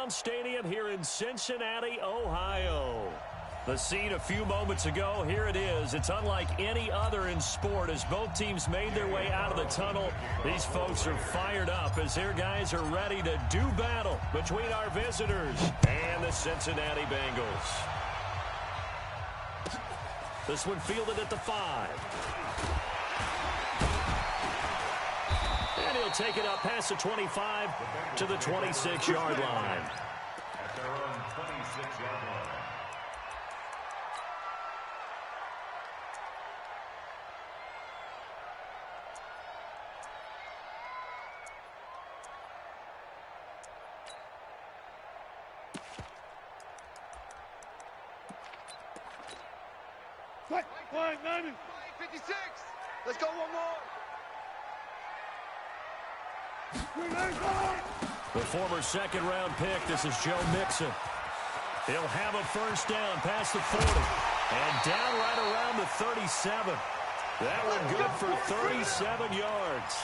Brown Stadium here in Cincinnati, Ohio. The scene a few moments ago, here it is. It's unlike any other in sport as both teams made their way out of the tunnel. These folks are fired up as their guys are ready to do battle between our visitors and the Cincinnati Bengals. This one fielded at the 5. And he'll take it up past the 25 to the 26-yard line. At their own 26-yard line. Flag 90. 56. Let's go one more. The former second-round pick, this is Joe Mixon. He'll have a first down past the 40. And down right around the 37. That one good for 37 yards.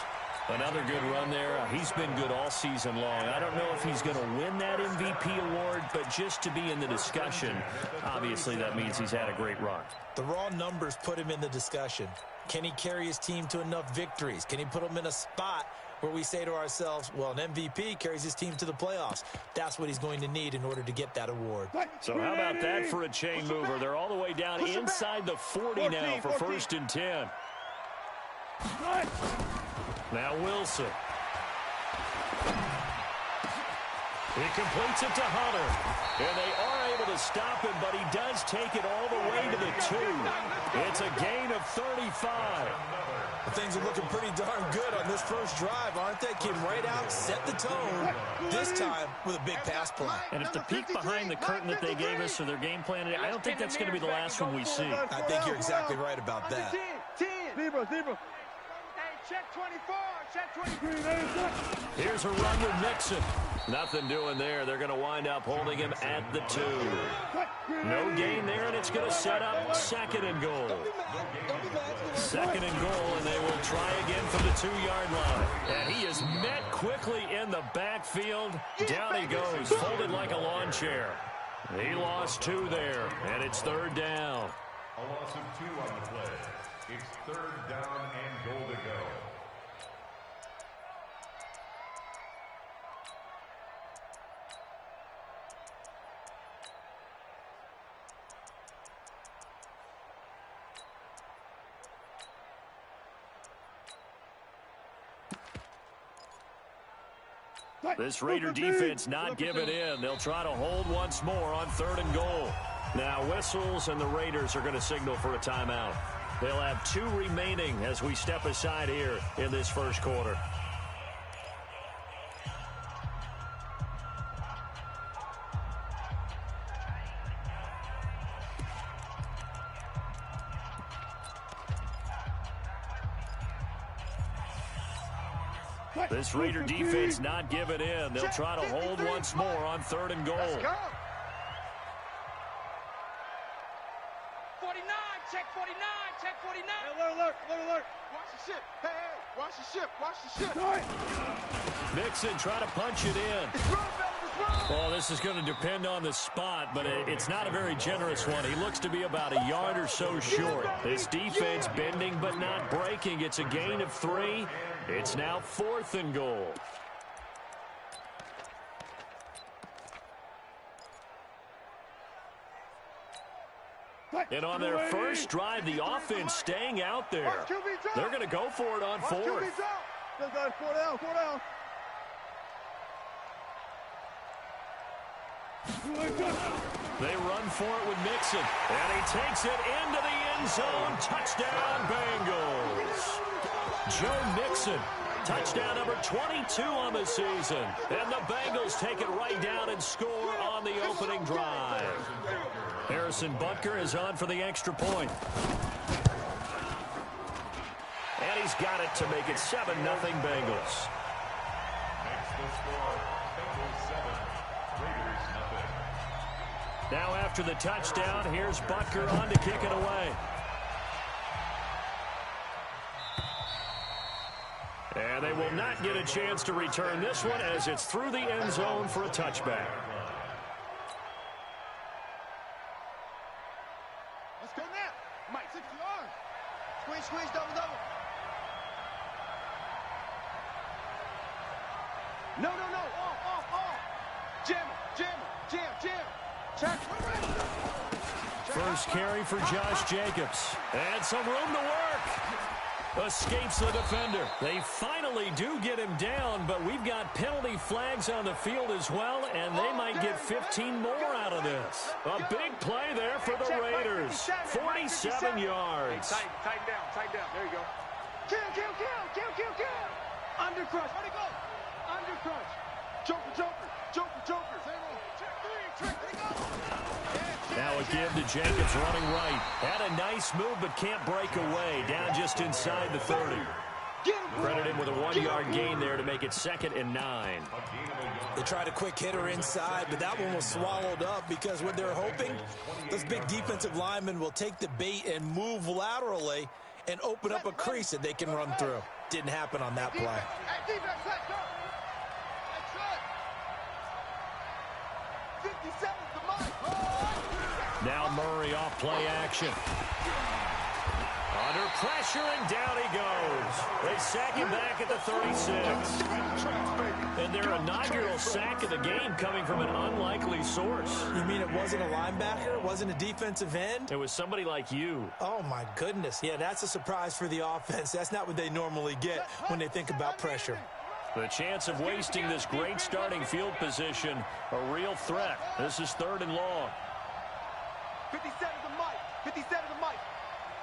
Another good run there. He's been good all season long. I don't know if he's going to win that MVP award, but just to be in the discussion, obviously that means he's had a great run. The raw numbers put him in the discussion. Can he carry his team to enough victories? Can he put them in a spot where we say to ourselves, well, an MVP carries his team to the playoffs. That's what he's going to need in order to get that award. So how about that for a chain mover? They're all the way down inside the 40 now for 1st and 10. Now Wilson. He completes it to Hunter. And they are able to stop him, but he does take it all the way to the 2. It's a gain of 35. Things are looking pretty darn good on this first drive, aren't they? Came right out, set the tone, this time with a big pass play. And if the peek behind the curtain that they gave us or their game plan, I don't think that's going to be the last one we see. I think you're exactly right about that. 10. Zebra. Hey, check 24. Check 23. Here's a run with Nixon. Nothing doing there. They're going to wind up holding him at the 2. No gain there, and it's going to set up 2nd and goal. 2nd and goal, and they will try again from the 2-yard line. And he is met quickly in the backfield. Down he goes, folded like a lawn chair. He lost 2 there, and it's 3rd down. A loss of 2 on the play. It's 3rd down and goal to go. This Raider defense not giving in. They'll try to hold once more on 3rd and goal. Now whistles, and the Raiders are going to signal for a timeout. They'll have 2 remaining as we step aside here in this first quarter. This Raider defense not giving in. They'll try to hold once more on 3rd and goal. Let's go. 49. Check 49. Check 49. Alert. Watch the ship. Hey. Watch the ship. Watch the ship. Mixon try to punch it in. Well, this is going to depend on the spot, but it's not a very generous one. He looks to be about a yard or so short. This defense bending but not breaking. It's a gain of 3. It's now 4th and goal. And on their first drive, the offense staying out there. They're going to go for it on 4th. Let's go. 4 down. They run for it with Mixon. And he takes it into the end zone. Touchdown, Bengals. Joe Mixon, touchdown number 22 on the season. And the Bengals take it right down and score on the opening drive. Harrison Butker is on for the extra point. And he's got it to make it 7-0 Bengals. Makes the score Bengals 7, Raiders nothing. Now after the touchdown, here's Butker on to kick it away. And they will not get a chance to return this one as it's through the end zone for a touchback. squeeze, double, double. No. Off. Jam. Check. First carry for Josh Jacobs. And some room to work. Escapes the defender. They finally do get him down, but we've got penalty flags on the field as well, and they might get 15 more out of this. A big play there for the Raiders. 47 yards. Tighten down. There you go. Kill. Under crush. Where'd he go? Under crush. Joker. Trick. There you go. Now a give to Jacobs running right. Had a nice move but can't break away. Down just inside the 30. Credit him with a 1-yard gain there to make it 2nd and 9. They tried a quick hitter inside, but that one was swallowed up because what they're hoping, those big defensive linemen will take the bait and move laterally and open up a crease that they can run through. Didn't happen on that play. Now Murray off play action. Under pressure, and down he goes. They sack him back at the 36. And their inaugural sack of the game coming from an unlikely source. You mean it wasn't a linebacker? It wasn't a defensive end? It was somebody like you. Oh, my goodness. Yeah, that's a surprise for the offense. That's not what they normally get when they think about pressure. The chance of wasting this great starting field position, a real threat. This is 3rd and long. 57 to Mike.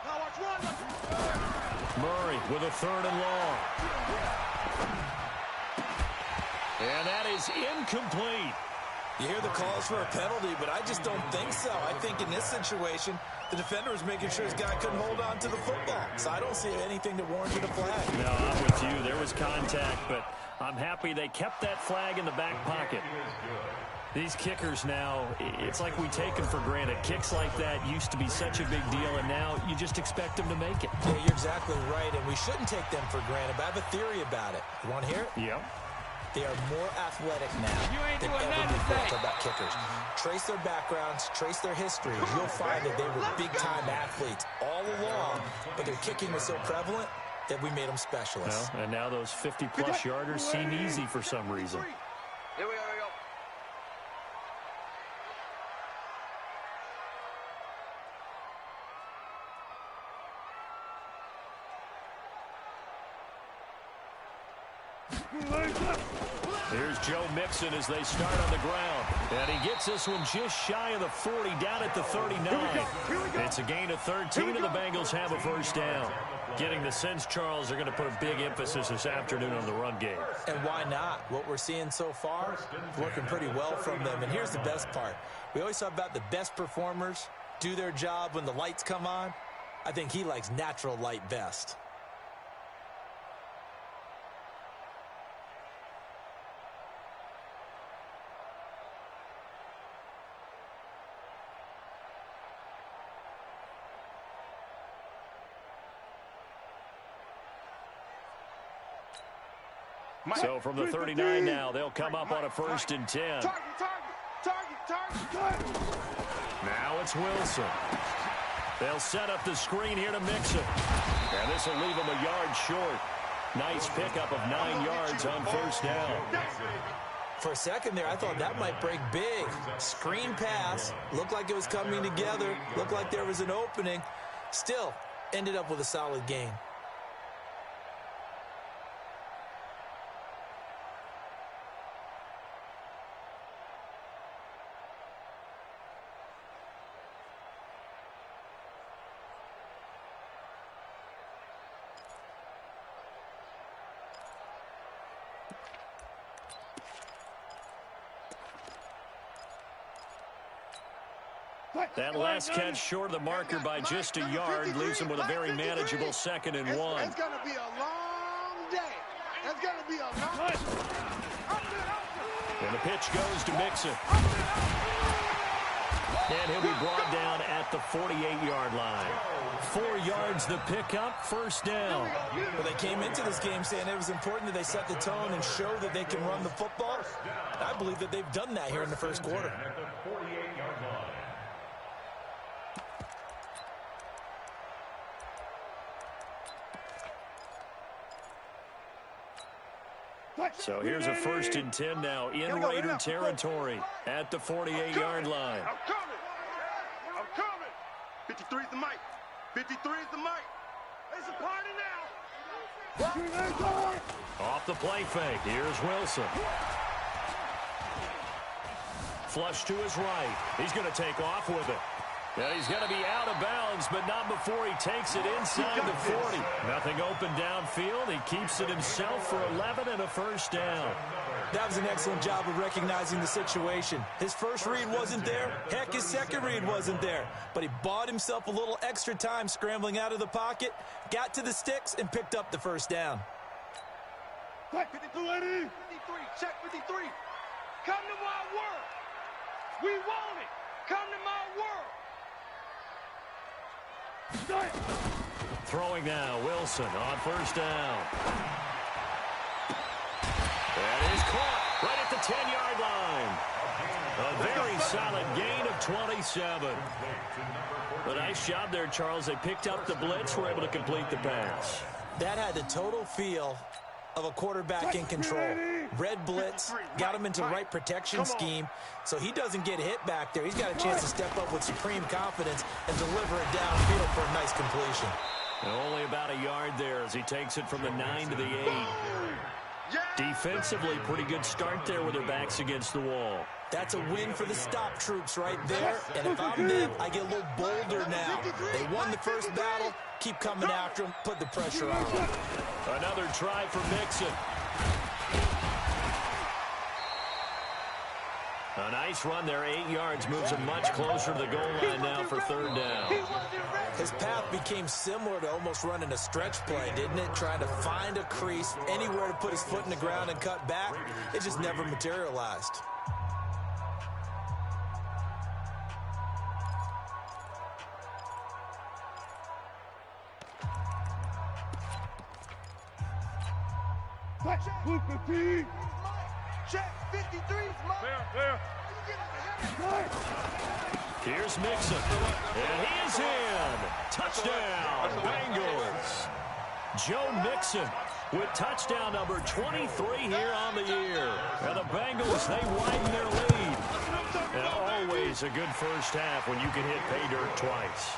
Now watch one. Murray with a 3rd and long. And that is incomplete. You hear the calls for a penalty, but I just don't think so. I think in this situation, the defender was making sure his guy couldn't hold on to the football. So I don't see anything that warranted a flag. No, I'm with you. There was contact, but I'm happy they kept that flag in the back pocket. These kickers now, it's like we take them for granted. Kicks like that used to be such a big deal, and now you just expect them to make it. Yeah, you're exactly right, and we shouldn't take them for granted, but I have a theory about it. You want to hear it? Yep. They are more athletic now than ever before about kickers. Trace their backgrounds, trace their histories. You'll find that they were big-time athletes all along, but their kicking was so prevalent that we made them specialists. Well, and now those 50-plus yarders seem easy for some reason. Here we go. Here's Joe Mixon as they start on the ground. And he gets this one just shy of the 40, down at the 39. It's a gain of 13, and the Bengals have a first down. Getting the sense, Charles, they're going to put a big emphasis this afternoon on the run game. And why not? What we're seeing so far, working pretty well from them. And here's the best part. We always talk about the best performers do their job when the lights come on. I think he likes natural light best. So from the 39 now, they'll come up on a 1st and 10. Target. Now it's Wilson. They'll set up the screen here to Mixon. And this will leave him a yard short. Nice pickup of 9 yards on 1st down. For a second there, I thought that might break big. Screen pass. Looked like it was coming together. Looked like there was an opening. Still, ended up with a solid gain. That last catch short of the marker by just a yard leaves him with a very manageable 2nd and 1. It's going to be a long day. It's going to be a long day. And the pitch goes to Mixon. And he'll be brought down at the 48-yard line. 4 yards the pickup, 1st down. Well, they came into this game saying it was important that they set the tone and show that they can run the football. I believe that they've done that here in the first quarter. So here's a 1st and 10 now in Raider territory at the 48-yard line. I'm coming. I'm coming. 53 is the mic. 53 is the mic. It's a party now. Off the play fake. Here's Wilson. Flush to his right. He's going to take off with it. Yeah, he's going to be out of bounds, but not before he takes it inside the 40. Nothing open downfield. He keeps it himself for 11 and a 1st down. That was an excellent job of recognizing the situation. His first read wasn't there. Heck, his second read wasn't there. But he bought himself a little extra time scrambling out of the pocket, got to the sticks, and picked up the 1st down. 53, check 53. Come to my world. We want it. Come to my world. Throwing now, Wilson on 1st down. That is caught right at the 10-yard line. A very solid gain of 27. A nice job there, Charles. They picked up the blitz, were able to complete the pass. That had the total feel of a quarterback in control. Red blitz, got him into right protection scheme, so he doesn't get hit back there. He's got a chance to step up with supreme confidence and deliver it downfield for a nice completion. And only about a yard there as he takes it from the 9 to the 8. Defensively, pretty good start there with their backs against the wall. That's a win for the stop troops right there. And if I'm them, I get a little bolder now. They won the first battle. Keep coming after them. Put the pressure on them. Another try for Mixon. A nice run there, 8 yards, moves him much closer to the goal line now for 3rd down. His path became similar to almost running a stretch play, didn't it? Trying to find a crease, anywhere to put his foot in the ground and cut back. It just never materialized. Check 53. Clear. Here's Mixon, and he is in. Touchdown, Bengals. Joe Mixon with touchdown number 23 here on the year. And the Bengals, they widen their lead. And always a good first half when you can hit pay dirt twice.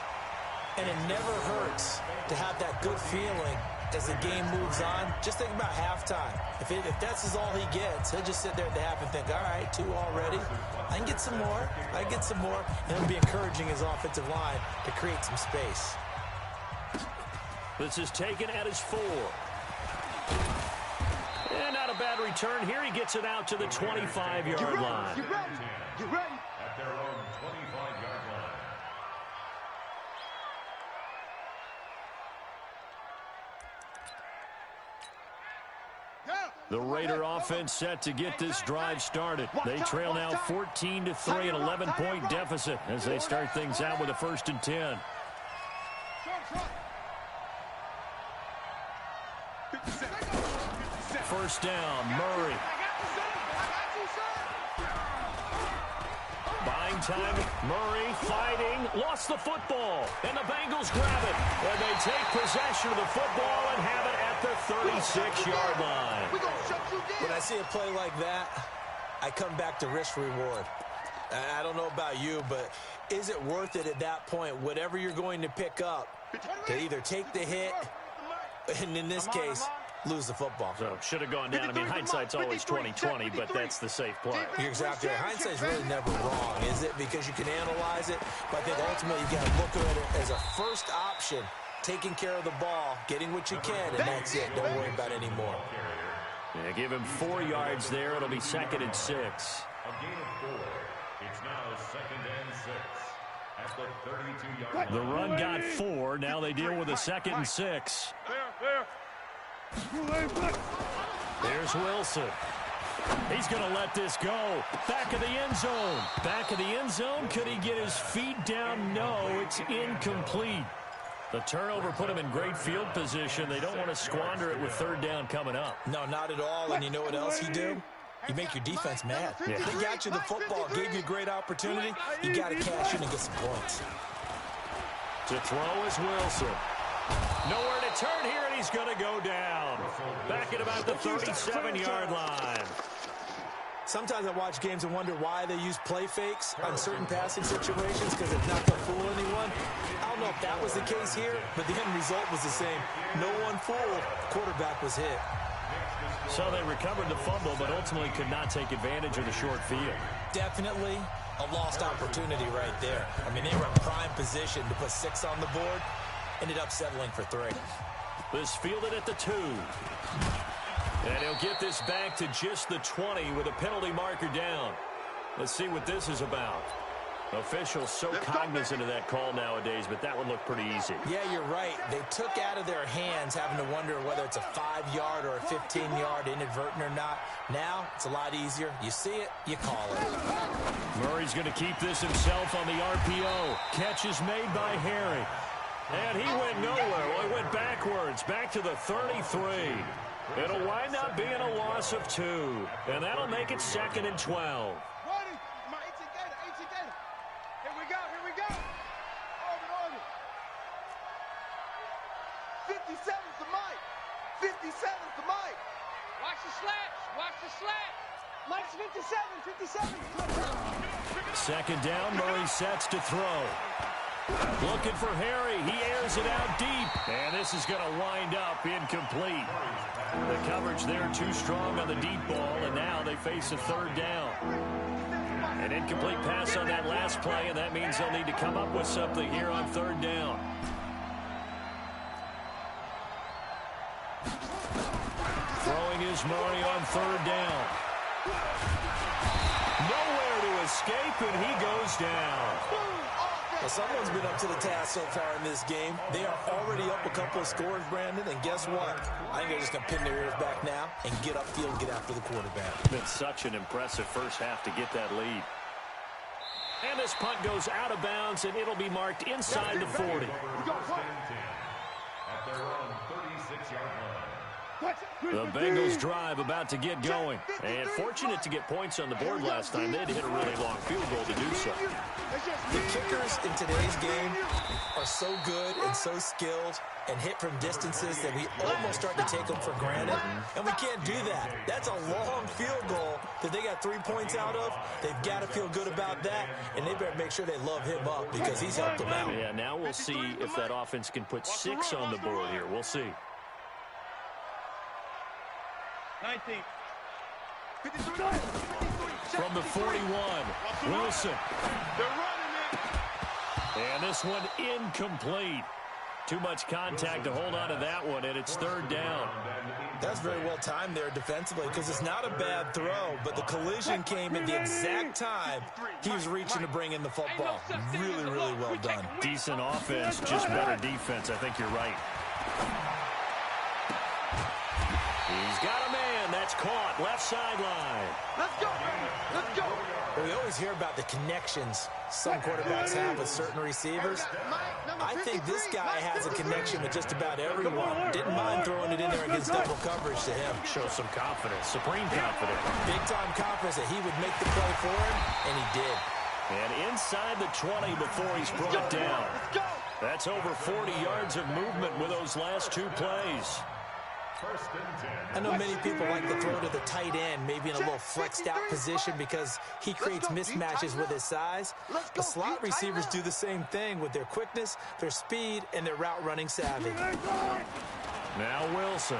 And it never hurts to have that good feeling as the game moves on. Just think about halftime. If that's all he gets, he'll just sit there at the half and think, all right, 2 already. I can get some more. And it'll be encouraging his offensive line to create some space. This is taken at his 4. And not a bad return. Here he gets it out to the 25-yard line. Get ready. At their own 25-yard line. The Raider offense set to get this drive started. They trail now 14-3, an 11-point deficit as they start things out with a 1st and 10. First down, Murray. Buying time, Murray fighting, lost the football, and the Bengals grab it. And they take possession of the football and have it at the 36-yard line. When I see a play like that, I come back to risk-reward. I don't know about you, but is it worth it at that point, whatever you're going to pick up, to either take the hit, and in this case, lose the football? So should have gone down. I mean, hindsight's always 20/20, but that's the safe play. You're exactly right. Hindsight's really never wrong, is it? Because you can analyze it, but I think ultimately you got to look at it as a first option, taking care of the ball, getting what you can, and that's it. Don't worry about it anymore. Yeah, give him 4 yards there. It'll be 2nd and 6. A gain of 4. It's now 2nd and 6. At the 32-yard line. The run got 4. Now they deal with a 2nd and 6. There's Wilson. He's going to let this go. Back of the end zone. Back of the end zone. Could he get his feet down? No, it's incomplete. The turnover put him in great field position. They don't want to squander it with 3rd down coming up. No, not at all. And you know what else you do? You make your defense mad. Yeah. They got you the football, gave you a great opportunity. You got to cash in and get some points. To throw is Wilson. Nowhere to turn here, and he's going to go down. Back at about the 37-yard line. Sometimes I watch games and wonder why they use play fakes on certain passing situations because it's not going to fool anyone. I don't know if that was the case here, but the end result was the same. No one fooled. Quarterback was hit. So they recovered the fumble, but ultimately could not take advantage of the short field. Definitely a lost opportunity right there. I mean, they were in prime position to put 6 on the board. Ended up settling for 3. This fielded at the 2. And he'll get this back to just the 20 with a penalty marker down. Let's see what this is about. Officials so cognizant of that call nowadays, but that would look pretty easy. Yeah, you're right. They took out of their hands having to wonder whether it's a 5-yard or a 15-yard inadvertent or not. Now, it's a lot easier. You see it, you call it. Murray's going to keep this himself on the RPO. Catch is made by Harry. And he went nowhere. Well, he went backwards, back to the 33. It'll wind up being a loss of 2. And that'll make it 2nd and 12. Here we go. Orbit. 57's the mic. 57's the mic. Watch the slats. Mike's 57. 2nd down, Murray sets to throw. Looking for Harry. He airs it out deep. And this is going to wind up incomplete. The coverage there too strong on the deep ball, and now they face a 3rd down. An incomplete pass on that last play, and that means they'll need to come up with something here on 3rd down. Throwing is Murray on 3rd down. Nowhere to escape, and he goes down. Well, someone's been up to the task so far in this game. They are already up a couple of scores, Brandon, and guess what? I think they're just going to pin their ears back now and get upfield and get after the quarterback. Been such an impressive first half to get that lead. And this punt goes out of bounds, and it'll be marked inside the 40. At their own 36-yard line. The Bengals drive about to get going. And fortunate to get points on the board last time. They had to hit a really long field goal to do so. The kickers in today's game are so good and so skilled and hit from distances that we almost start to take them for granted. And we can't do that. That's a long field goal that they got 3 points out of. They've got to feel good about that, and they better make sure they love him up because he's helped them out. Yeah, now we'll see if that offense can put 6 on the board here. We'll see. 19. From the 41, Wilson. They're running it. And this one incomplete. Too much contact to hold on to that one, and it's 3rd down. That's very well timed there defensively because it's not a bad throw, but the collision came at the exact time he was reaching to bring in the football. Really, really well done. Decent offense, just better defense. I think you're right. He's got a man. That's caught. Left sideline. Let's go, baby. Let's go. Well, we always hear about the connections some quarterbacks have with certain receivers. I think this guy has a connection with just about everyone. Didn't mind throwing it in there against double coverage to him. Shows some confidence, supreme confidence. Big-time confidence that he would make the play for him, and he did. And inside the 20 before he's brought down. That's over 40 yards of movement with those last 2 plays. I know many people like to throw to the tight end, maybe in a little flexed out position because he creates mismatches with his size. The slot receivers do the same thing with their quickness, their speed, and their route running savvy. Now Wilson.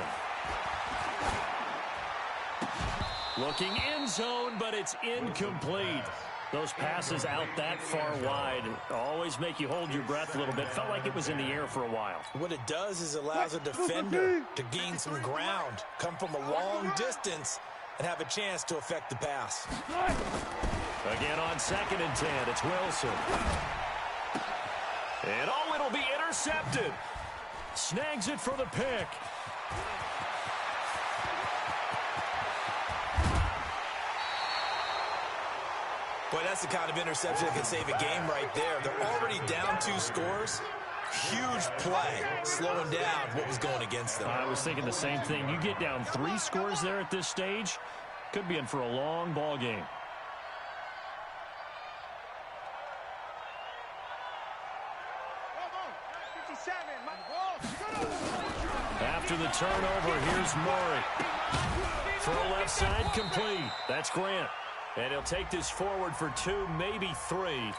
Looking end zone, but it's incomplete. Those passes out that far wide always make you hold your breath a little bit. Felt like it was in the air for a while. What it does is allows a defender to gain some ground, come from a long distance, and have a chance to affect the pass. Again on 2nd and 10, it's Wilson. And oh, it'll be intercepted. Snags it for the pick. Boy, that's the kind of interception that can save a game right there. They're already down 2 scores. Huge play, slowing down what was going against them. I was thinking the same thing. You get down 3 scores there at this stage, could be in for a long ball game. After the turnover, here's Murray. Throw left side complete. That's Grant. And he'll take this forward for 2, maybe 3.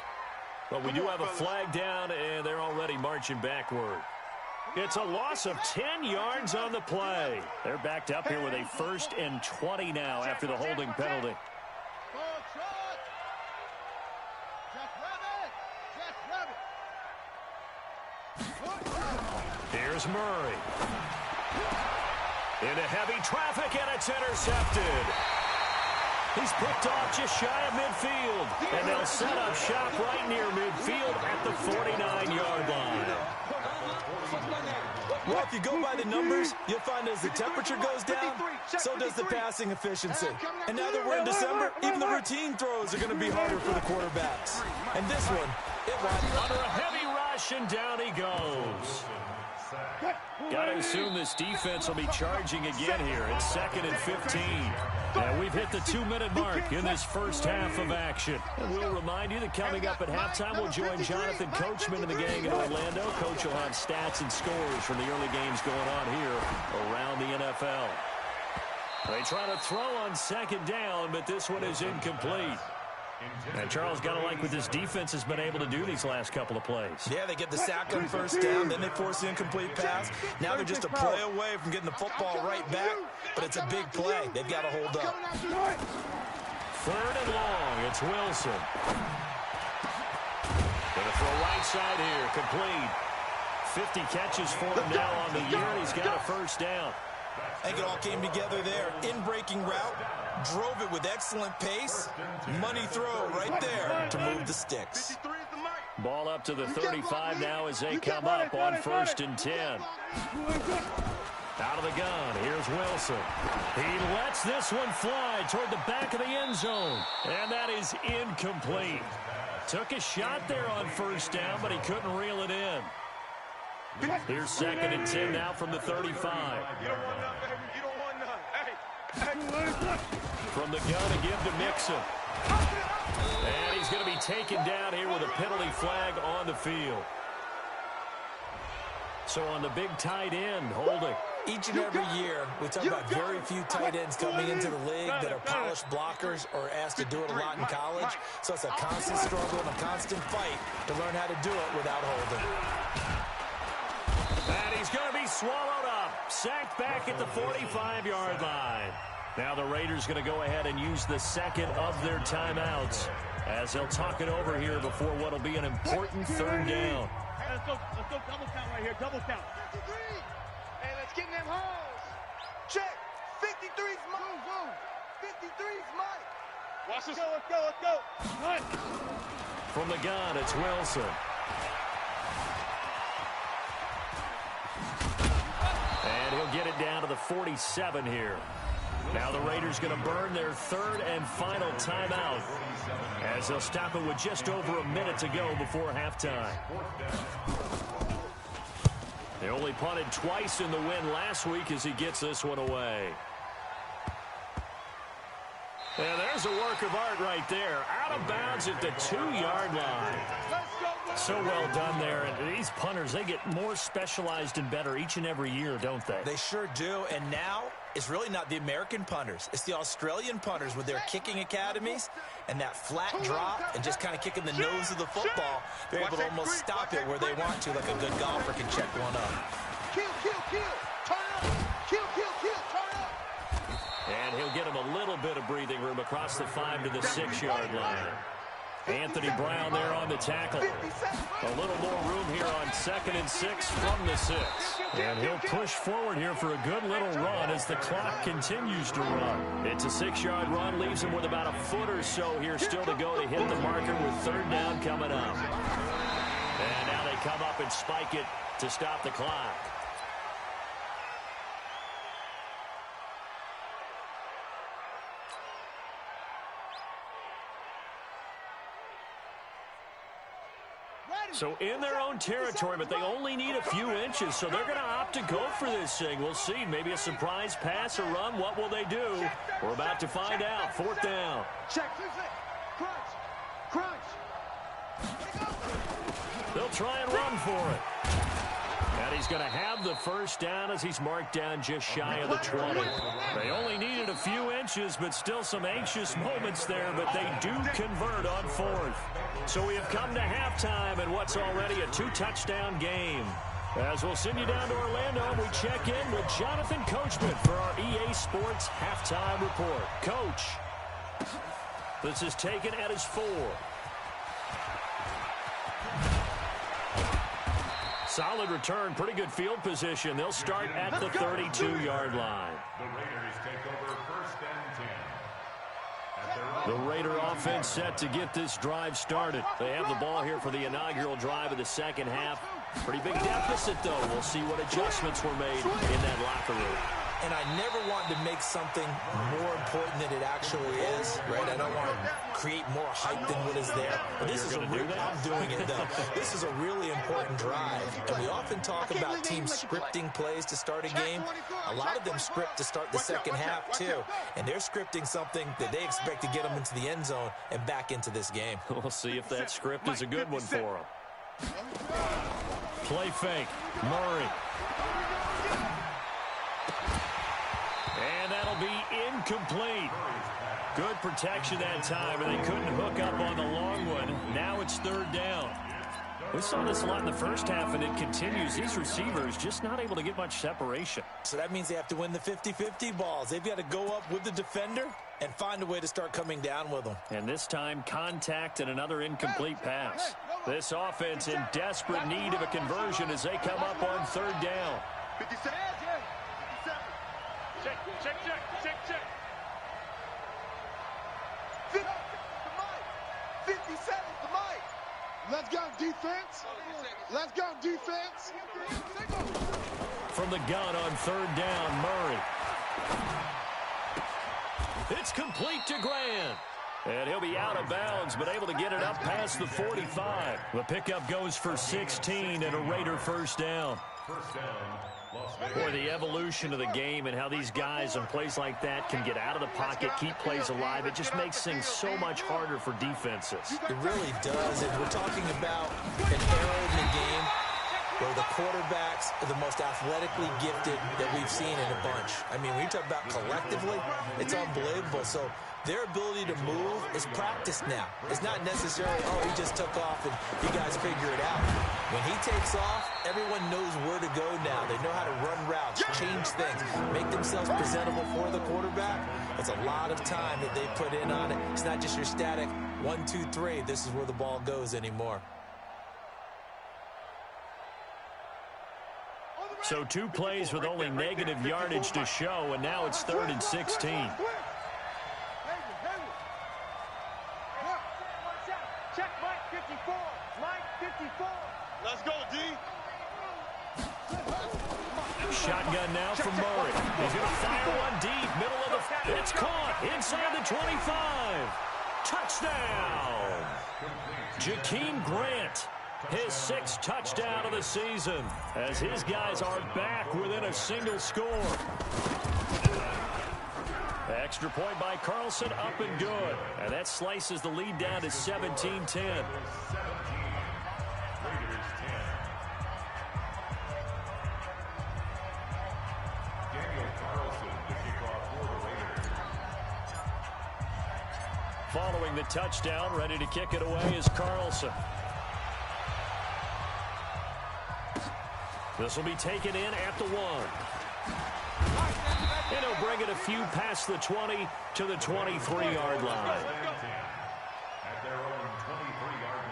But we do have a flag down, and they're already marching backward. It's a loss of 10 yards on the play. They're backed up here with a 1st and 20 now after the holding penalty. Here's Murray. Into heavy traffic, and it's intercepted. He's picked off just shy of midfield, and they'll set up shop right near midfield at the 49-yard line. Well, if you go by the numbers, you'll find as the temperature goes down, so does the passing efficiency. And now that we're in December, even the routine throws are going to be harder for the quarterbacks. And this one, it went under a heavy rush, and down he goes. Got to assume this defense will be charging again here. It's 2nd and 15. And we've hit the 2-minute mark in this first half of action. And we'll remind you that coming up at halftime, we'll join Jonathan Coachman and the gang in Orlando. Coach will have stats and scores from the early games going on here around the NFL. They try to throw on 2nd down, but this one is incomplete. And Charles, got to like what this defense has been able to do these last couple of plays. Yeah, they get the sack on 1st down, then they force the incomplete pass. Now they're just a play away from getting the football right back, but it's a big play. They've got to hold up. 3rd and long, it's Wilson. Gonna throw right side here, complete. 50 catches for him now on the year, and he's got a 1st down. I think it all came together there. In-breaking route, drove it with excellent pace. Money throw right there to move the sticks. Ball up to the 35 now as they come up on 1st and 10. Out of the gun, here's Wilson. He lets this one fly toward the back of the end zone. And that is incomplete. Took a shot there on 1st down, but he couldn't reel it in. Here's 2nd and 10 now from the 35. You don't want none, baby. You don't want none. From the gun again to Mixon. And he's going to be taken down here with a penalty flag on the field. So on the big tight end, holding. Each and every year, we talk about very few tight ends coming into the league that are polished blockers or asked to do it a lot in college. So it's a constant struggle and a constant fight to learn how to do it without holding. And he's going to be swallowed up. Sacked back at the 45-yard line. Now the Raiders going to go ahead and use the 2nd of their timeouts as they'll talk it over here before what will be an important 3rd down. Hey, let's go double count right here. Double count. 53. Hey, let's get in them holes. Check. 53's mine. 53's mine. Watch this. Let's go. Right. From the gun, it's Wilson. And he'll get it down to the 47 here. Now the Raiders going to burn their 3rd and final timeout as they'll stop it with just over a minute to go before halftime. They only punted twice in the win last week as he gets this one away. And there's a work of art right there. Out of bounds at the 2-yard line. So well done there. And these punters, they get more specialized and better each and every year, don't they? They sure do. And now it's really not the American punters. It's the Australian punters with their kicking academies and that flat drop and just kind of kicking the nose of the football. They're able to almost stop it where they want to, like a good golfer can check one up. Kill. Turn up. Kill. Turn up. And he'll get him a little bit of breathing room across the 5 to the 6-yard line. Anthony Brown there on the tackle. A little more room here on 2nd and 6 from the 6. And he'll push forward here for a good little run as the clock continues to run. It's a 6-yard run, leaves him with about a foot or so here still to go to hit the marker with 3rd down coming up. And now they come up and spike it to stop the clock. So in their own territory, but they only need a few inches, so they're going to opt to go for this thing. We'll see. Maybe a surprise pass or run. What will they do? We're about to find out. 4th down. Check. Crunch. They'll try and run for it. And he's going to have the first down as he's marked down just shy of the 20. They only needed a few inches, but still some anxious moments there, but they do convert on fourth. So we have come to halftime in what's already a 2-touchdown game. As we'll send you down to Orlando, we check in with Jonathan Coachman for our EA Sports Halftime Report. Coach, this is taken at his 4. Solid return, pretty good field position. They'll start at the 32-yard line. The Raiders take over first and 10. The Raider offense set to get this drive started. They have the ball here for the inaugural drive of the second half. Pretty big deficit, though. We'll see what adjustments were made in that locker room. And I never want to make something more important than it actually is, right? I don't want to create more hype than what is there. But this is I'm doing it, though. This is a really important drive. And we often talk about teams scripting plays to start a game. A lot of them script to start the second half, too. And they're scripting something that they expect to get them into the end zone and back into this game. We'll see if that script is a good one for them. Play fake. Murray. And that'll be incomplete. Good protection that time, and they couldn't hook up on the long one. Now it's third down. We saw this a lot in the first half, and it continues. These receivers just not able to get much separation. So that means they have to win the 50-50 balls. They've got to go up with the defender and find a way to start coming down with them. And this time, contact and another incomplete pass. This offense in desperate need of a conversion as they come up on third down. 57. Check. 57 to Mike. Let's go defense. From the gun on third down, Murray. It's complete to Grant. And he'll be out of bounds, but able to get it up past the 45. The pickup goes for 16 and a Raider first down. Boy, the evolution of the game and how these guys on plays like that can get out of the pocket, keep plays alive, it just makes things so much harder for defenses. It really does, and we're talking about an era in the game where the quarterbacks are the most athletically gifted that we've seen in a bunch. I mean, when you talk about collectively, it's unbelievable. So their ability to move is practiced now. It's not necessarily, oh, he just took off and you guys figure it out. When he takes off, everyone knows where to go now. They know how to run routes, change things, make themselves presentable for the quarterback. It's a lot of time that they put in on it. It's not just your static 1, 2, 3. This is where the ball goes anymore. So 2 plays with only negative yardage to show, and now it's 3rd and 16. Check Mike 54. Mike 54. Let's go, D. Shotgun now from Murray. He's going to fire one deep, middle of the... It's caught inside the 25. Touchdown. Jakeem Grant. His 6th touchdown of the season as his guys are back within a single score. Extra point by Carlson, up and good. And that slices the lead down to 17-10. Following the touchdown, ready to kick it away is Carlson. This will be taken in at the 1. And he'll bring it a few past the 20 to the 23-yard line. At their own 23-yard line.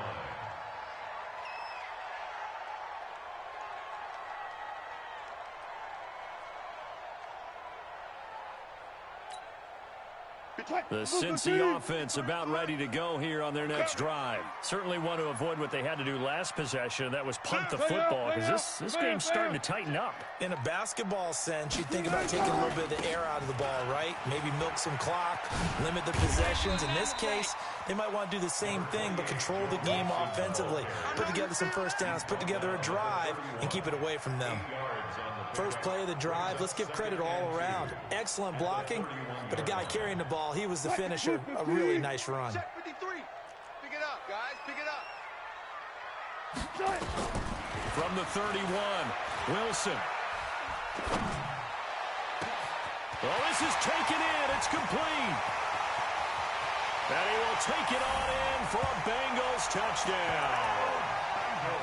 The Cincy offense about ready to go here on their next drive. Certainly want to avoid what they had to do last possession. That was punt the football, because this game's starting to tighten up. In a basketball sense, you think about taking a little bit of the air out of the ball, right? Maybe milk some clock, limit the possessions. In this case, they might want to do the same thing, but control the game offensively. Put together some first downs, put together a drive, and keep it away from them. First play of the drive, let's give credit all around. Excellent blocking, but the guy carrying the ball, he was the finisher. A really nice run. Check 53. Pick it up, guys. Pick it up. From the 31, Wilson. Oh, this is taken in. It's complete. And he will take it on in for a Bengals touchdown.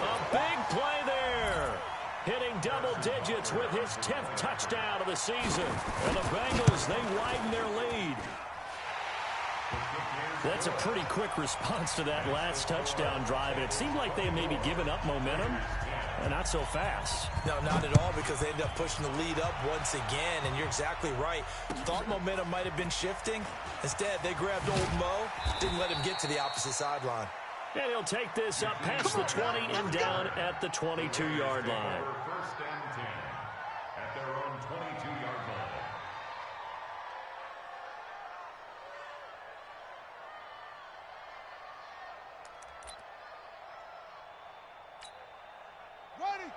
A big play there. Hitting double digits with his 10th touchdown of the season. And the Bengals, they widen their lead. That's a pretty quick response to that last touchdown drive. And it seemed like they had maybe given up momentum. Not so fast. No, not at all, because they ended up pushing the lead up once again. And you're exactly right. Thought momentum might have been shifting. Instead, they grabbed old Mo, didn't let him get to the opposite sideline. And he'll take this up past the 20 and down at the 22-yard line. First and 10 at their own 22-yard line.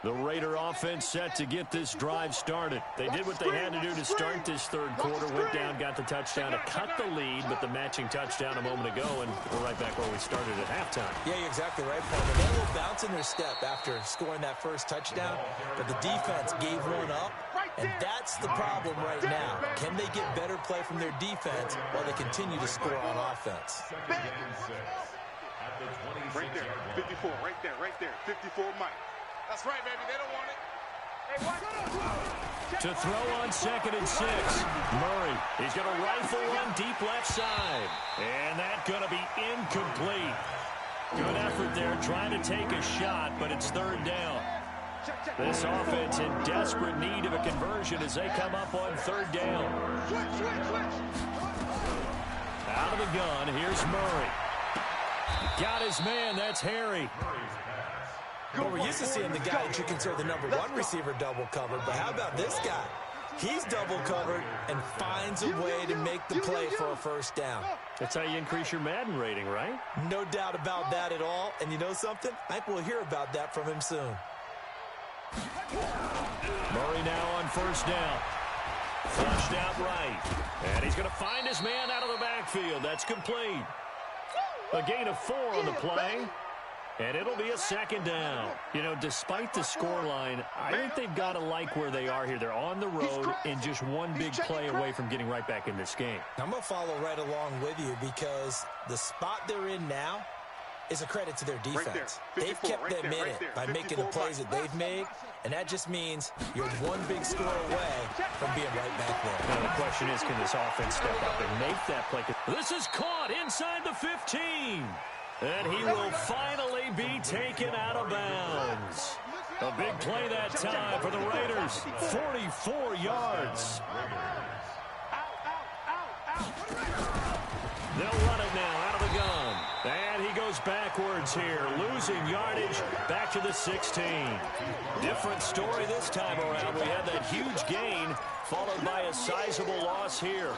The Raider offense set to get this drive started. They did what they had to do to start this third quarter. Went down, got the touchdown to cut the lead, but the matching touchdown a moment ago, and we're right back where we started at halftime. Yeah, you're exactly right, Paul. They had a little bounce in their step after scoring that first touchdown, but the defense gave one up, and that's the problem right now. Can they get better play from their defense while they continue to score on offense? Second and 6 at the 26-yard line. 54, right there, 54 Mike. That's right, baby. They don't want it. Hey, watch. To throw on 2nd and 6. Murray, he's going to rifle one deep left side. And that's going to be incomplete. Good effort there trying to take a shot, but it's third down. This offense in desperate need of a conversion as they come up on third down. Out of the gun, here's Murray. Got his man, that's Harry. Well, we're used to seeing the guy that you consider the number one receiver double covered, but how about this guy? He's double covered and finds a way to make the play for a first down. That's how you increase your Madden rating, right? No doubt about that at all. And you know something? I think we'll hear about that from him soon. Murray now on first down. Flushed out right. And he's going to find his man out of the backfield. That's complete. A gain of 4 on the play. And it'll be a second down. You know, despite the scoreline, I think they've got to like where they are here. They're on the road and just one big play away from getting right back in this game. I'm going to follow right along with you because the spot they're in now is a credit to their defense. They've kept them in it by making the plays that they've made, and that just means you're one big score away from being right back there. Now the question is, can this offense step up and make that play? This is caught inside the 15. And he will finally be taken out of bounds. A big play that time for the Raiders. 44 yards. They'll run it now out of the gun. And he goes backwards here, losing yardage back to the 16. Different story this time around. We had that huge gain followed by a sizable loss here.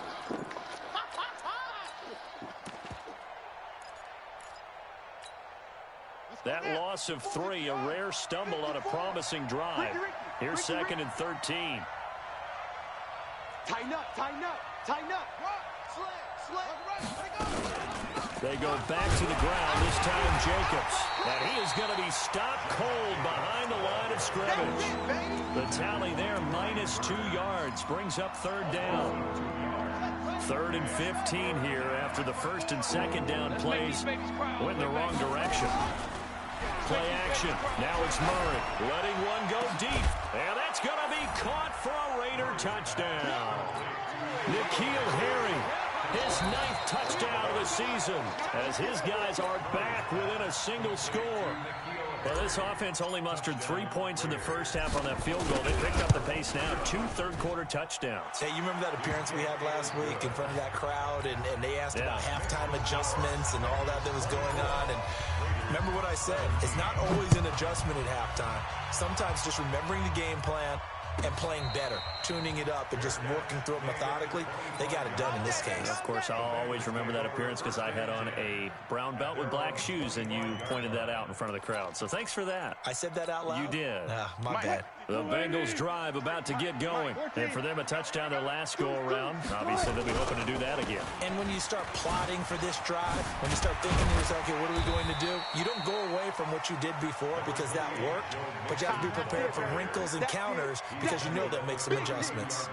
That loss of 3, a rare stumble on a promising drive. Here's 2nd and 13. Tighten up, tighten up, tighten up. They go back to the ground, this time Jacobs. And he is going to be stopped cold behind the line of scrimmage. The tally there, -2 yards, brings up third down. 3rd and 15 here after the 1st and 2nd down plays went in the wrong direction. Play action. Now it's Murray letting one go deep. And that's going to be caught for a Raider touchdown. N'Keal Harry, his 9th touchdown of the season as his guys are back within a single score. Well, this offense only mustered 3 points in the first half on that field goal. They picked up the pace now, 2 third-quarter touchdowns. Hey, you remember that appearance we had last week in front of that crowd, and they asked about halftime adjustments and all that was going on, and remember what I said, it's not always an adjustment at halftime. Sometimes just remembering the game plan and playing better, tuning it up and just working through it methodically. They got it done in this case. Of course, I'll always remember that appearance because I had on a brown belt with black shoes, and you pointed that out in front of the crowd. So thanks for that. I said that out loud? You did. My bad. The Bengals drive about to get going. And for them, a touchdown their last go-around. Obviously, they'll be hoping to do that again. And when you start plotting for this drive, when you start thinking to yourself, okay, what are we going to do? You don't go away from what you did before because that worked, but you have to be prepared for wrinkles and counters because you know they'll make some adjustments.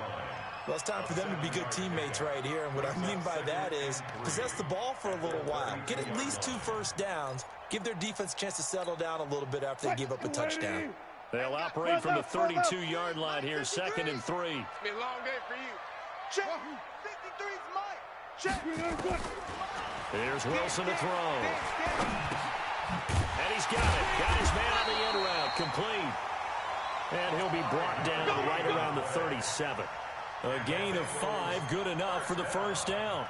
Well, it's time for them to be good teammates right here. And what I mean by that is possess the ball for a little while. Get at least 2 first downs. Give their defense a chance to settle down a little bit after they give up a touchdown. They'll operate from the 32-yard line here, 2nd and 3. It's been a long day for you. Check. 53's Mike. Check. Here's Wilson to throw. And he's got it. Got his man on the end route. Complete. And he'll be brought down right around the 37. A gain of 5, good enough for the first down.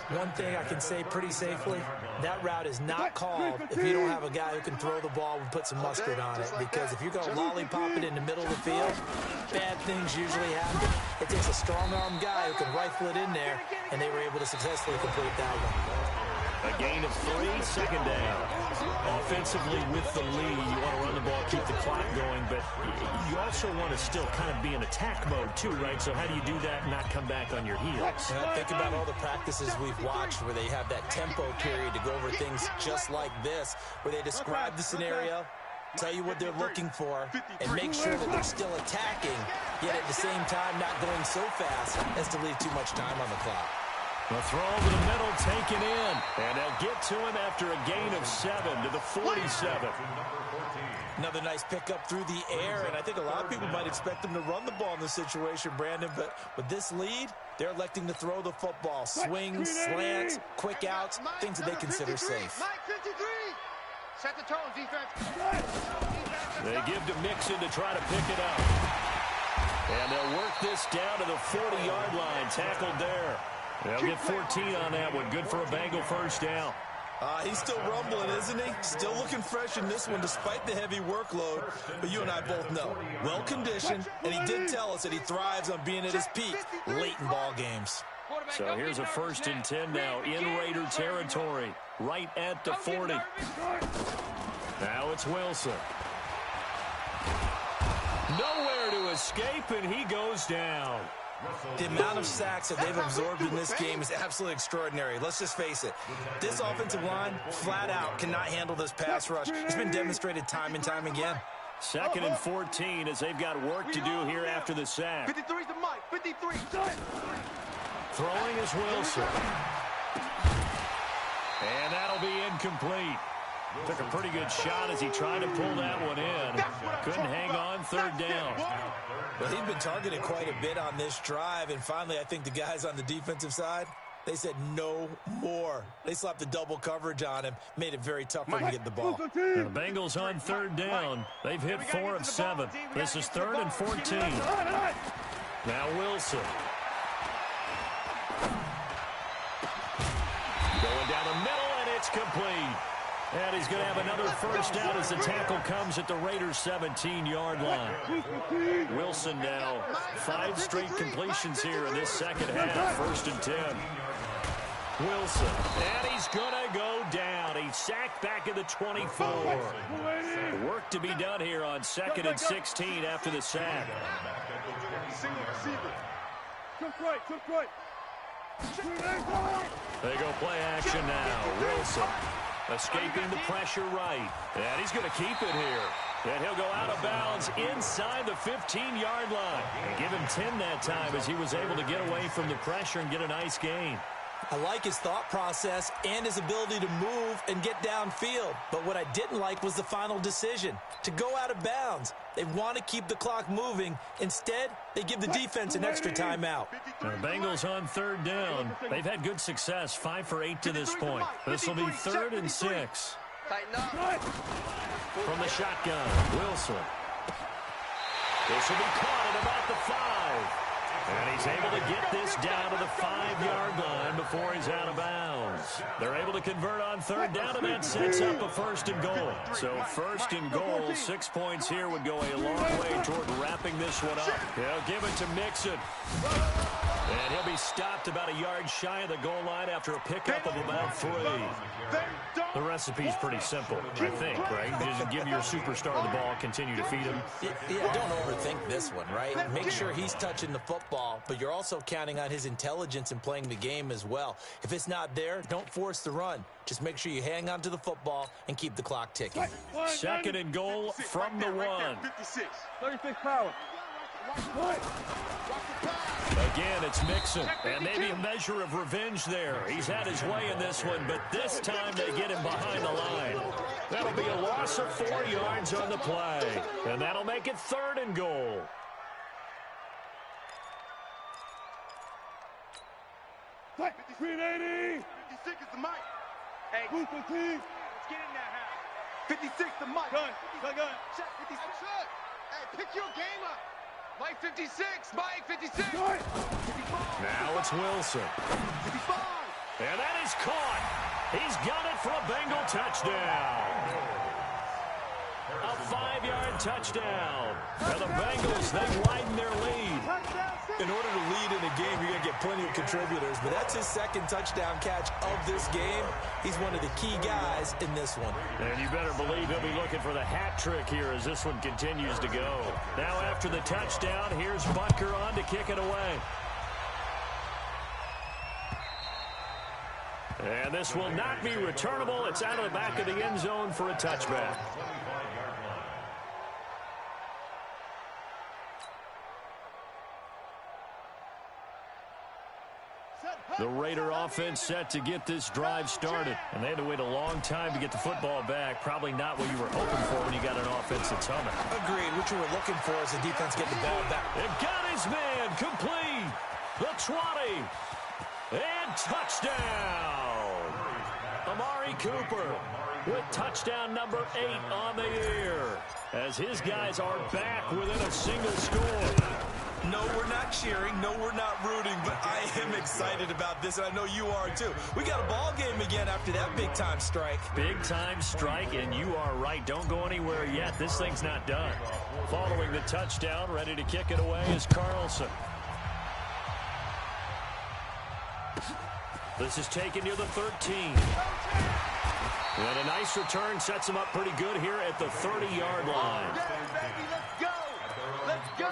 One thing I can say pretty safely, that route is not called if you don't have a guy who can throw the ball and put some mustard on it. Because if you're going to lollipop it in the middle of the field, bad things usually happen. It takes a strong-arm guy who can rifle it in there, and they were able to successfully complete that one. A gain of 3, 2nd down. Offensively with the lead, you want to run the ball, keep the clock going, but you also want to still kind of be in attack mode too, right? So how do you do that and not come back on your heels? Think about all the practices we've watched where they have that tempo period to go over things just like this, where they describe the scenario, tell you what they're looking for, and make sure that they're still attacking, yet at the same time not going so fast as to leave too much time on the clock. The throw over the middle taken in. And they'll get to him after a gain of 7 to the 47. Another nice pickup through the air, and I think a lot of people might expect them to run the ball in this situation, Brandon, but with this lead, they're electing to throw the football. Swings, slants, quick outs, things that they consider safe. Mike 53. Set the tone, defense. They give to Mixon to try to pick it up. And they'll work this down to the 40-yard line. Tackled there. They'll get 14 on that one. Good for a Bengal first down. He's still rumbling, isn't he? Still looking fresh in this one despite the heavy workload. But you and I both know, well-conditioned, and he did tell us that he thrives on being at his peak late in ball games. So here's a 1st and 10 now in Raider territory, right at the 40. Now it's Wilson. Nowhere to escape, and he goes down. The amount of sacks that they've absorbed in this game is absolutely extraordinary. Let's just face it. This offensive line, flat out, cannot handle this pass rush. It's been demonstrated time and time again. 2nd and 14 as they've got work to do here after the sack. 53's the Mike. 53. Throwing is Wilson. And that'll be incomplete. Took a pretty good shot as he tried to pull that one in. Couldn't hang on, 3rd down. Well, he's been targeted quite a bit on this drive, and finally I think the guys on the defensive side, they said no more. They slapped the double coverage on him, made it very tough for him to get the ball. The Bengals on 3rd down. They've hit 4 of 7. This is 3rd and 14. Now Wilson. Going down the middle, and it's complete. And he's going to have another first down as the tackle comes at the Raiders' 17-yard line. Wilson now 5 straight completions here in this second half. 1st and 10. Wilson. And he's going to go down. He's sacked back at the 24. Work to be done here on 2nd and 16 after the sack. They go play action now. Wilson. Escaping the pressure right. And he's going to keep it here. And he'll go out of bounds inside the 15-yard line. And give him 10 that time as he was able to get away from the pressure and get a nice gain. I like his thought process and his ability to move and get downfield. But what I didn't like was the final decision, to go out of bounds. They want to keep the clock moving. Instead, they give the defense an extra timeout. The Bengals on 3rd down. They've had good success, 5 for 8 to this point. This will be 3rd and 6. From the shotgun, Wilson. This will be caught at about the 5. And he's able to get this down to the 5-yard line before he's out of bounds. They're able to convert on third down, and that sets up a first and goal. So first and goal, 6 points here would go a long way toward wrapping this one up. They'll give it to Mixon. And he'll be stopped about a yard shy of the goal line after a pickup of about 3. The recipe's pretty simple, I think, right? Just give your superstar the ball, continue to feed him. Yeah, don't overthink this one, right? Make sure he's touching the football, but you're also counting on his intelligence in playing the game as well. If it's not there, don't force the run. Just make sure you hang on to the football and keep the clock ticking. Second and goal from the 1. 36 power. Again, it's Mixon, and maybe a measure of revenge there. He's had his way in this one, but this time they get him behind the line. That'll be a loss of 4 yards on the play, and that'll make it third and goal. What? 380. 56 is the mic. Hey, let's get in that house. 56 the mic. Gun. Check 56. Hey, pick your game up. Mike 56, Mike 56. Now it's Wilson. 55. And that is caught. He's got it for a Bengal touchdown. A 5-yard touchdown. Now the Bengals, they widen their lead. In order to lead in a game, you're going to get plenty of contributors, but that's his second touchdown catch of this game. He's one of the key guys in this one. And you better believe he'll be looking for the hat trick here as this one continues to go. Now after the touchdown, here's Butker on to kick it away. And this will not be returnable. It's out of the back of the end zone for a touchback. The Raider offense set to get this drive started. And they had to wait a long time to get the football back. Probably not what you were hoping for when you got an offense that's humming. Agreed. What you were looking for is the defense getting the ball back. They've got his man complete. The 20. And touchdown. Amari Cooper with touchdown number 8 on the year. As his guys are back within a single score. No, we're not cheering. No, we're not rooting, but I am excited about this, and I know you are too. We got a ball game again after that big-time strike. Big-time strike, and you are right. Don't go anywhere yet. This thing's not done. Following the touchdown, ready to kick it away is Carlson. This is taken near the 13. And a nice return sets him up pretty good here at the 30-yard line. Let's go. Let's go.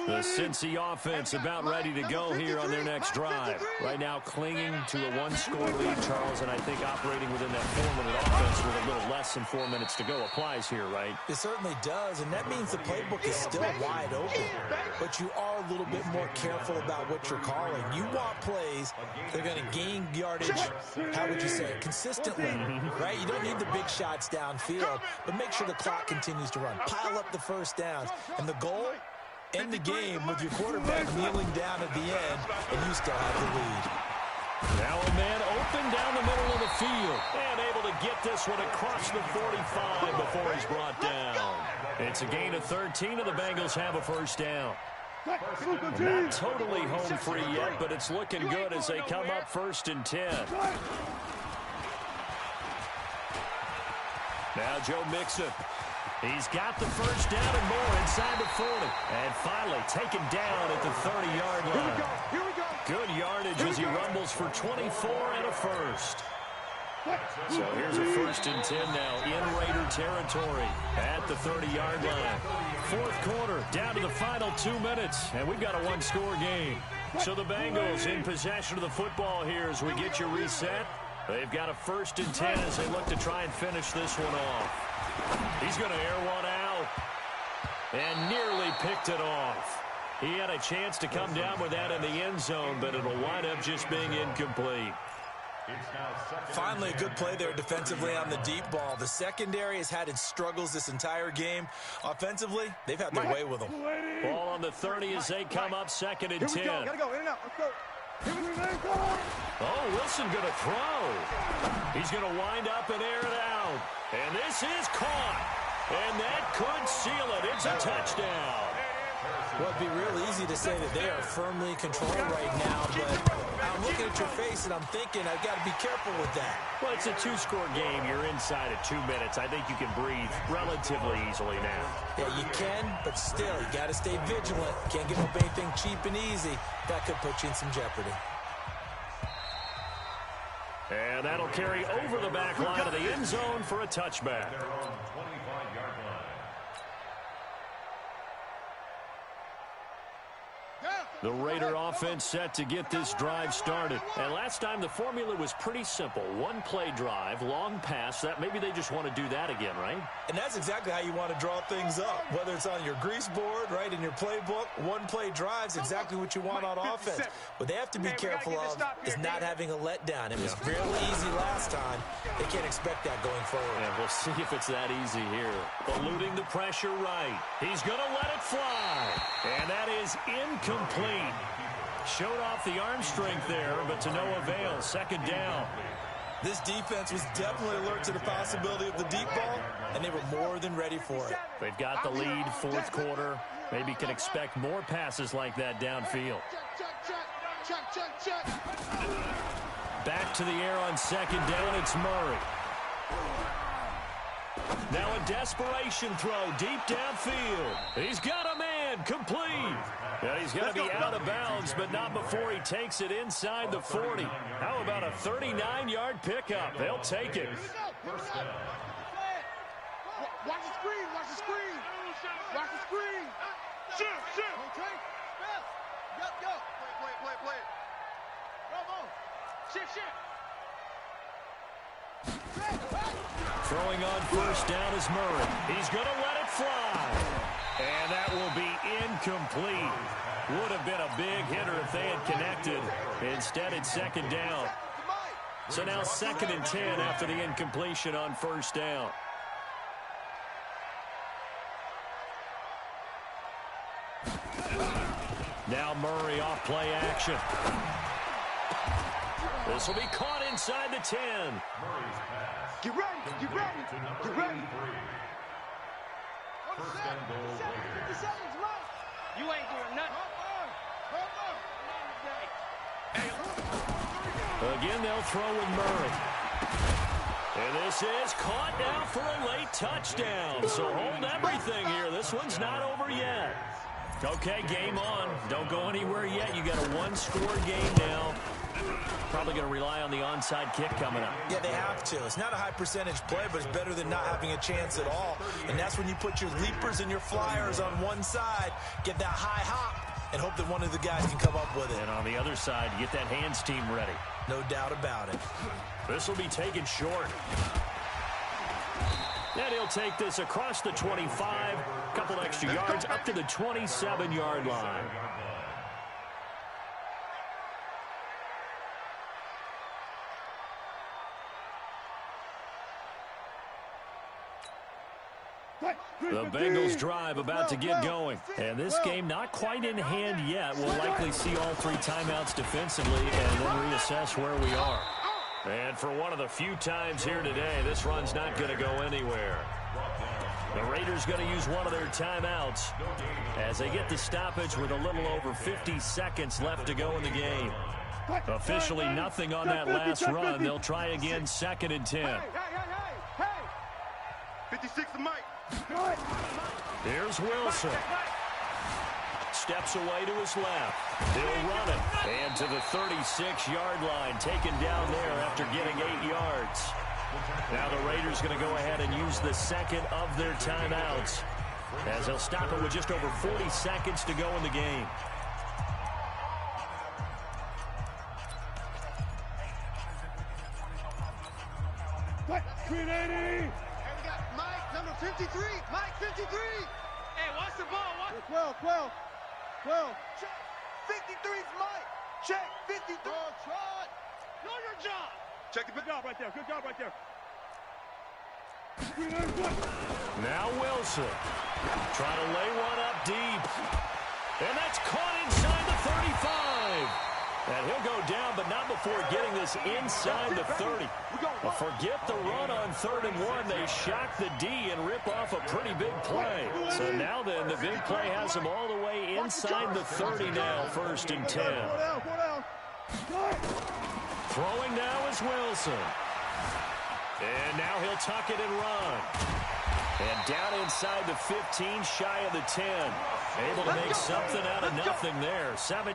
The Cincy offense about ready to go here on their next drive. Right now clinging to a 1-score lead, Charles, and I think operating within that 4-minute offense with a little less than 4 minutes to go applies here, right? It certainly does, and that means the playbook is still wide open. But you are a little bit more careful about what you're calling. You want plays that are going to gain yardage, how would you say it, consistently, right? You don't need the big shots downfield, but make sure the clock continues to run. Pile up the first downs, and the goal, end the game with your quarterback kneeling down at the end, and you still have the lead. Now a man open down the middle of the field, and able to get this one across the 45 before he's brought down. It's a gain of 13, and the Bengals have a first down. Not totally home free yet, but it's looking good as they come up 1st and 10. Now Joe Mixon. He's got the first down and more inside the 40. And finally taken down at the 30-yard line. Here we go. Good yardage as he rumbles for 24 and a first. So here's a 1st and 10 now in Raider territory at the 30-yard line. 4th quarter, down to the final 2 minutes, and we've got a 1-score game. So the Bengals in possession of the football here as we get you reset. They've got a 1st and 10 as they look to try and finish this one off. He's going to air one out and nearly picked it off. He had a chance to come down with that in the end zone, but it'll wind up just being incomplete. Finally, a good play there defensively on the deep ball. The secondary has had its struggles this entire game. Offensively, they've had their way with them. Ball on the 30 as they come up 2nd and 10. Gotta go, in and out. Let's go. Oh, Wilson going to throw. He's going to wind up and air it out. And this is caught. And that could seal it. It's a touchdown. Well, it'd be real easy to say that they are firmly in control right now, but I'm looking at your face and I'm thinking I've got to be careful with that. Well, it's a two-score game. You're inside of 2 minutes. I think you can breathe relatively easily now. Yeah, you can, but still, you got to stay vigilant. Can't give up anything cheap and easy. That could put you in some jeopardy. And that'll carry over the back line of the end zone for a touchback. They're on 25-yard line. The Raider offense set to get this drive started. And last time the formula was pretty simple. One play drive, long pass. That maybe they just want to do that again, right? And that's exactly how you want to draw things up. Whether it's on your grease board, right, in your playbook, one play drive's exactly what you want on offense. What they have to be careful of is not having a letdown. It was fairly easy last time. They can't expect that going forward. And we'll see if it's that easy here. Eluding the pressure right. He's going to let it fly. And that is incomplete. Showed off the arm strength there, but to no avail. Second down. This defense was definitely alert to the possibility of the deep ball, and they were more than ready for it. They've got the lead, fourth quarter. Maybe can expect more passes like that downfield. Back to the air on second down, it's Murray. Now a desperation throw deep downfield. He's got a man, complete. Yeah, he's going to be out of bounds, but not before he takes it inside the 40. How about a 39-yard pickup? They'll take it. First down. Watch the screen, watch the screen. Watch the screen. Shoot. Okay. Go. Play. Bravo. Shift. Throwing on first down is Murray. He's going to let it fly. And that will be incomplete. Would have been a big hitter if they had connected. Instead, it's second down. So now 2nd and 10 after the incompletion on first down. Now Murray off play action. This will be caught inside the 10. Murray's pass. Get ready. First and goal, Raiders. You ain't doing nothing. Again, they'll throw with Murray. And this is caught now for a late touchdown. So hold everything here. This one's not over yet. Okay, game on. Don't go anywhere yet. You got a one-score game now. Probably going to rely on the onside kick coming up. Yeah, they have to. It's not a high percentage play, but it's better than not having a chance at all. And that's when you put your leapers and your flyers on one side, get that high hop, and hope that one of the guys can come up with it. And on the other side, get that hands team ready. No doubt about it. This will be taken short. And he'll take this across the 25, couple extra yards up to the 27-yard line. The Bengals drive about to get going. And this game not quite in hand yet. We'll likely see all three timeouts defensively and then reassess where we are. And for one of the few times here today, this run's not going to go anywhere. The Raiders going to use one of their timeouts as they get the stoppage with a little over 50 seconds left to go in the game. Officially nothing on that last run. They'll try again, 2nd and 10. Hey. 56 to Mike. Here's Wilson. Steps away to his left. He'll run it. And to the 36-yard line, taken down there after getting 8 yards. Now the Raiders going to go ahead and use the second of their timeouts as they'll stop it with just over 40 seconds to go in the game. Hey, we got Mike, number 53. Mike, 53. Hey, watch the ball. Watch. 12. Check. 53's Mike. Check. 53. Know your job. Check the good job right there. Now Wilson. Try to lay one up deep. And that's caught inside the 35. And he'll go down, but not before getting this inside the 30. Well, forget the run on 3rd and 1. They shock the D and rip off a pretty big play. So now then, the big play has them all the way inside the 30 now, 1st and 10. Throwing now is Wilson. And now he'll tuck it and run. And down inside the 15, shy of the 10. Able to make something out of nothing there. 7